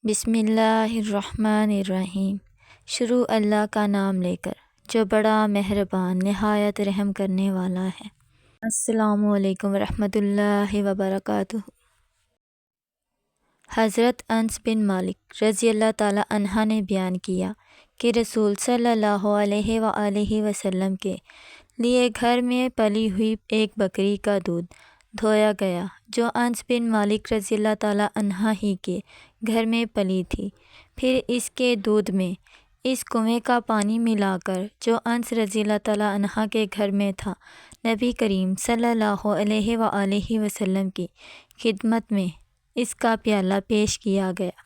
بسم اللہ الرحمن الرحیم۔ شروع اللہ کا نام لے کر جو بڑا مہربان نہایت رحم کرنے والا ہے۔ السلام علیکم ورحمۃ اللہ وبرکاتہ۔ حضرت انس بن مالک رضی اللہ تعالی عنہ نے بیان کیا کہ رسول صلی اللہ علیہ وآلہ وسلم کے لیے گھر میں پلی ہوئی ایک بکری کا دودھ دھویا گیا جو انس بن مالک رضی اللہ تعالی عنہ ہی کے گھر میں پلی تھی۔ پھر اس کے دودھ میں اس کنویں کا پانی ملا کر جو انس رضی اللہ تعالی عنہ کے گھر میں تھا، نبی کریم صلی اللہ علیہ وآلہ وسلم کی خدمت میں اس کا پیالہ پیش کیا گیا۔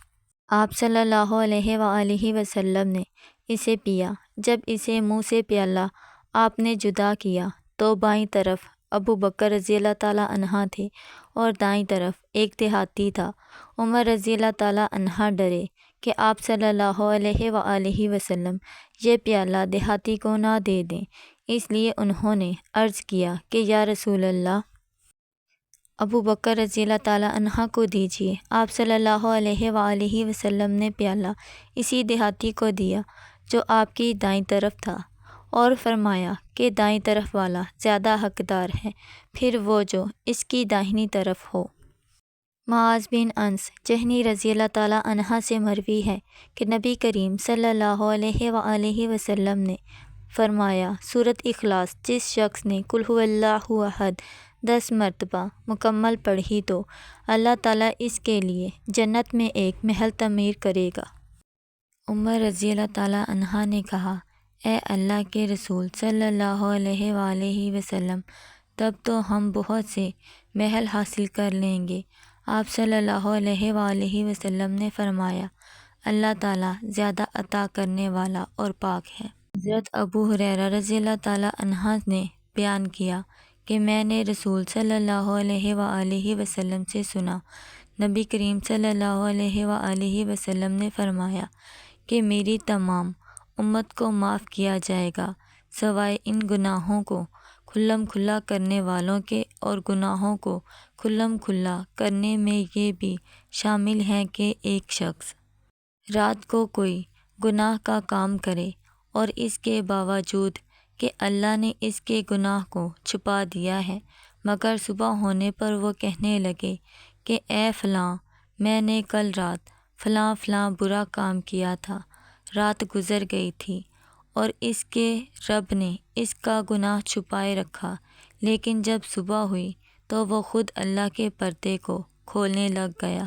آپ صلی اللہ علیہ وآلہ وسلم نے اسے پیا۔ جب اسے منہ سے پیالہ آپ نے جدا کیا تو بائیں طرف ابو بکر رضی اللہ تعالیٰ عنہ تھے اور دائیں طرف ایک دیہاتی تھا۔ عمر رضی اللہ تعالیٰ عنہ ڈرے کہ آپ صلی اللہ علیہ وآلہ وسلم یہ پیالہ دیہاتی کو نہ دے دیں، اس لیے انہوں نے عرض کیا کہ یا رسول اللہ، ابو بکر رضی اللہ تعالیٰ عنہ کو دیجیے۔ آپ صلی اللہ علیہ وآلہ وسلم نے پیالہ اسی دیہاتی کو دیا جو آپ کی دائیں طرف تھا اور فرمایا کہ دائیں طرف والا زیادہ حقدار ہے، پھر وہ جو اس کی داہنی طرف ہو۔ معاذ بن انس جہنی رضی اللہ تعالیٰ عنہ سے مروی ہے کہ نبی کریم صلی اللہ علیہ وآلہ وسلم نے فرمایا، سورۃ اخلاص جس شخص نے قل ھو اللہ احد 10 مرتبہ مکمل پڑھی تو اللہ تعالیٰ اس کے لیے جنت میں ایک محل تعمیر کرے گا۔ عمر رضی اللہ تعالیٰ عنہ نے کہا، اے اللہ کے رسول صلی اللہ علیہ وآلہ وسلم، تب تو ہم بہت سے محل حاصل کر لیں گے۔ آپ صلی اللہ علیہ وآلہ وسلم نے فرمایا، اللہ تعالیٰ زیادہ عطا کرنے والا اور پاک ہے۔ حضرت ابو ہریرہ رضی اللہ تعالیٰ عنہ نے بیان کیا کہ میں نے رسول صلی اللہ علیہ وآلہ وسلم سے سنا، نبی کریم صلی اللہ علیہ وآلہ وسلم نے فرمایا کہ میری تمام امت کو معاف کیا جائے گا سوائے ان گناہوں کو کھلم کھلا کرنے والوں کے، اور گناہوں کو کھلم کھلا کرنے میں یہ بھی شامل ہے کہ ایک شخص رات کو کوئی گناہ کا کام کرے اور اس کے باوجود کہ اللہ نے اس کے گناہ کو چھپا دیا ہے، مگر صبح ہونے پر وہ کہنے لگے کہ اے فلاں، میں نے کل رات فلاں فلاں برا کام کیا تھا، رات گزر گئی تھی اور اس کے رب نے اس کا گناہ چھپائے رکھا، لیکن جب صبح ہوئی تو وہ خود اللہ کے پردے کو کھولنے لگ گیا۔